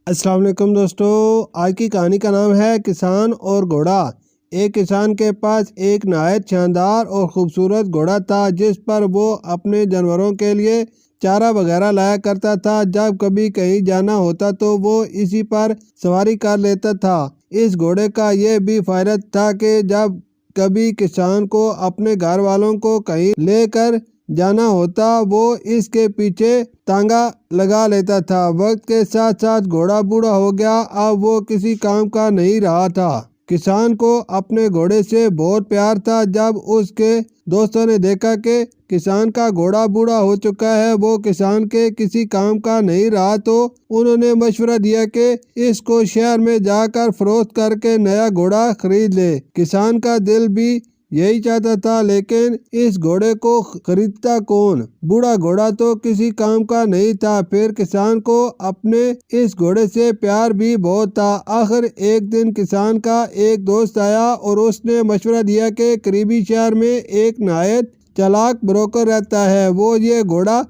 السلام علیکم دوستو، آج کی کہانی کا نام ہے کسان اور گھوڑا۔ ایک کسان کے پاس ایک نہایت شاندار اور خوبصورت گھوڑا تھا جس پر وہ اپنے جانوروں کے لیے چارہ وغیرہ لایا کرتا تھا۔ جب کبھی کہیں جانا ہوتا تو وہ اسی پر سواری کر لیتا تھا۔ اس گھوڑے کا یہ بھی فائدہ تھا کہ جب کبھی کسان کو اپنے گھر والوں کو کہیں لے کر جانا ہوتا وہ اس کے پیچھے تانگا لگا لیتا تھا۔ وقت کے ساتھ ساتھ گھوڑا بوڑھا ہو گیا، اب وہ کسی کام کا نہیں رہا تھا۔ کسان کو اپنے گھوڑے سے بہت پیار تھا۔ جب اس کے دوستوں نے دیکھا کہ کسان کا گھوڑا بوڑھا ہو چکا ہے، وہ کسان کے کسی کام کا نہیں رہا، تو انہوں نے مشورہ دیا کہ اس کو شہر میں جا کر فروخت کر کے نیا گھوڑا خرید لے۔ کسان کا دل بھی یہی چاہتا تھا، لیکن اس گھوڑے کو خریدتا کون؟ بوڑھا گھوڑا تو کسی کام کا نہیں تھا، پھر کسان کو اپنے اس گھوڑے سے پیار بھی بہت تھا۔ آخر ایک دن کسان کا ایک دوست آیا اور اس نے مشورہ دیا کہ قریبی شہر میں ایک نہایت چالاک بروکر رہتا ہے، وہ یہ گھوڑا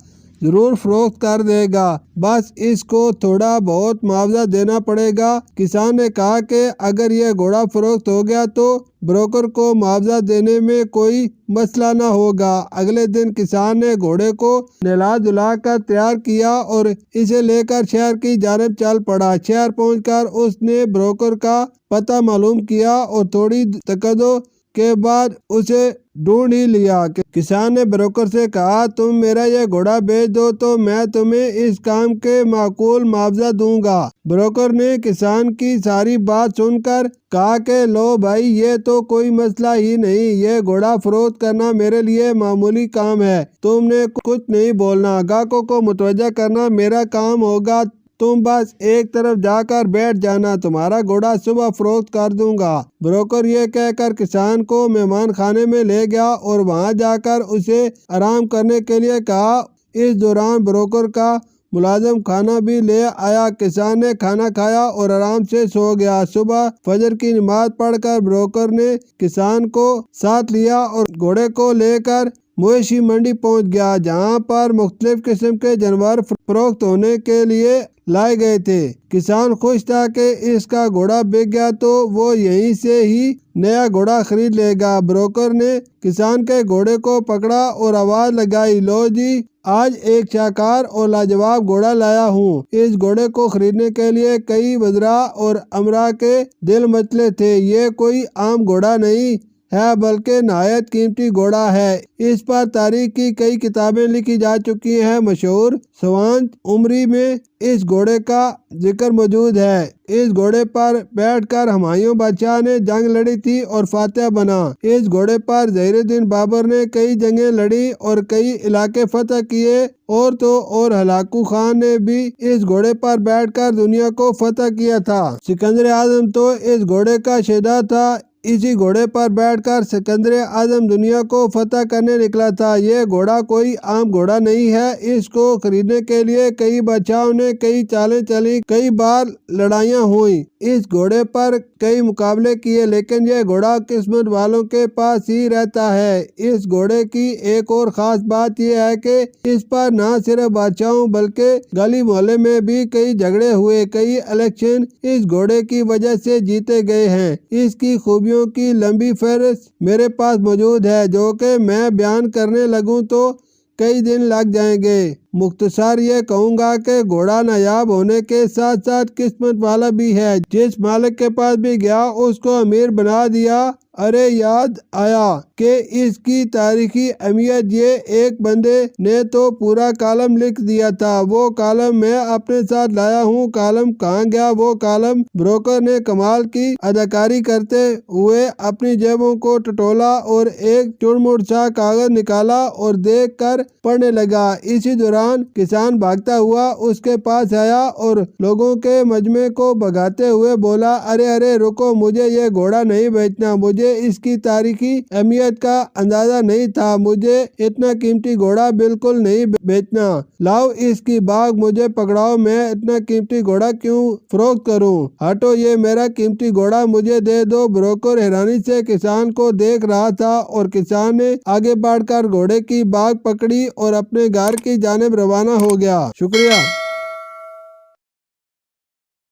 ضرور فروخت کر دے گا، بس اس کو تھوڑا بہت معاوضہ دینا پڑے گا۔ کسان نے کہا کہ اگر یہ گھوڑا فروخت ہو گیا تو بروکر کو معاوضہ دینے میں کوئی مسئلہ نہ ہوگا۔ اگلے دن کسان نے گھوڑے کو نہلا دھلا کر تیار کیا اور اسے لے کر شہر کی جانب چل پڑا۔ شہر پہنچ کر اس نے بروکر کا پتہ معلوم کیا اور تھوڑی تقاضوں کے بعد اسے ڈھونڈ ہی لیا۔ کسان نے بروکر سے کہا، تم میرا یہ گھوڑا بیچ دو تو میں تمہیں اس کام کے معقول معاوضہ دوں گا۔ بروکر نے کسان کی ساری بات سن کر کہا کہ لو بھائی، یہ تو کوئی مسئلہ ہی نہیں، یہ گھوڑا فروخت کرنا میرے لیے معمولی کام ہے، تم نے کچھ نہیں بولنا، گاہکوں کو متوجہ کرنا میرا کام ہوگا، تم بس ایک طرف جا کر بیٹھ جانا، تمہارا گھوڑا صبح فروخت کر دوں گا۔ بروکر یہ کہہ کر کسان کو مہمان خانے میں لے گیا اور وہاں جا کر اسے آرام کرنے کے لیے کہا۔ اس دوران بروکر کا ملازم کھانا بھی لے آیا۔ کسان نے کھانا کھایا اور آرام سے سو گیا۔ صبح فجر کی نماز پڑھ کر بروکر نے کسان کو ساتھ لیا اور گھوڑے کو لے کر مویشی منڈی پہنچ گیا، جہاں پر مختلف قسم کے جانور فروخت ہونے کے لیے لائے گئے تھے۔ کسان خوش تھا کہ اس کا گھوڑا بک گیا تو وہ یہیں سے ہی نیا گھوڑا خرید لے گا۔ بروکر نے کسان کے گھوڑے کو پکڑا اور آواز لگائی، لو جی، آج ایک شاہکار اور لاجواب گھوڑا لایا ہوں۔ اس گھوڑے کو خریدنے کے لیے کئی وزراء اور امراء کے دل مچلے تھے۔ یہ کوئی عام گھوڑا نہیں ہے بلکہ نہایت قیمتی گھوڑا ہے، اس پر تاریخ کی کئی کتابیں لکھی جا چکی ہیں۔ مشہور سوانح عمری میں اس گھوڑے کا ذکر موجود ہے۔ اس گھوڑے پر بیٹھ کر ہمایوں بادشاہ نے جنگ لڑی تھی اور فاتح بنا۔ اس گھوڑے پر ظہیر الدین بابر نے کئی جنگیں لڑی اور کئی علاقے فتح کیے، اور تو اور ہلاکو خان نے بھی اس گھوڑے پر بیٹھ کر دنیا کو فتح کیا تھا۔ سکندر اعظم تو اس گھوڑے کا شہدا تھا، اسی گھوڑے پر بیٹھ کر سکندر اعظم دنیا کو فتح کرنے نکلا تھا۔ یہ گھوڑا کوئی عام گھوڑا نہیں ہے، اس کو خریدنے کے لیے کئی بادشاہوں نے کئی چالیں چلی، کئی بار لڑائیاں ہوئیں، اس گھوڑے پر کئی مقابلے کیے، لیکن یہ گھوڑا قسمت والوں کے پاس ہی رہتا ہے۔ اس گھوڑے کی ایک اور خاص بات یہ ہے کہ اس پر نہ صرف بادشاہوں بلکہ گلی محلے میں بھی کئی جھگڑے ہوئے، کئی الیکشن اس گھوڑے کی وجہ سے جیتے گئے ہیں۔ اس کی خوبیوں کی لمبی فہرست میرے پاس موجود ہے، جو کہ میں بیان کرنے لگوں تو کئی دن لگ جائیں گے۔ مختصر یہ کہوں گا کہ گھوڑا نایاب ہونے کے ساتھ ساتھ قسمت والا بھی ہے، جس مالک کے پاس بھی گیا اس کو امیر بنا دیا۔ ارے یاد آیا کہ اس کی تاریخی اہمیت، یہ ایک بندے نے تو پورا کالم لکھ دیا تھا، وہ کالم میں اپنے ساتھ لایا ہوں۔ کالم کہاں گیا وہ کالم؟ بروکر نے کمال کی اداکاری کرتے ہوئے اپنی جیبوں کو ٹٹولا اور ایک چڑمٹ سا کاغذ نکالا اور دیکھ کر پڑھنے لگا۔ اسی دوران کسان بھاگتا ہوا اس کے پاس آیا اور لوگوں کے مجمع کو بھگاتے ہوئے بولا، ارے ارے رکو، مجھے یہ گھوڑا نہیں بیچنا، مجھے اس کی تاریخی اہمیت کا اندازہ نہیں تھا، مجھے اتنا قیمتی گھوڑا بالکل نہیں بیچنا، لاؤ اس کی باگ مجھے پکڑاؤ، میں اتنا قیمتی گھوڑا کیوں فروخت کروں، ہٹو، یہ میرا قیمتی گھوڑا مجھے دے دو۔ بروکر حیرانی سے کسان کو دیکھ رہا تھا اور کسان نے آگے بڑھ کر گھوڑے کی باگ پکڑی اور اپنے گھر کی جانب روانہ ہو گیا۔ شکریہ۔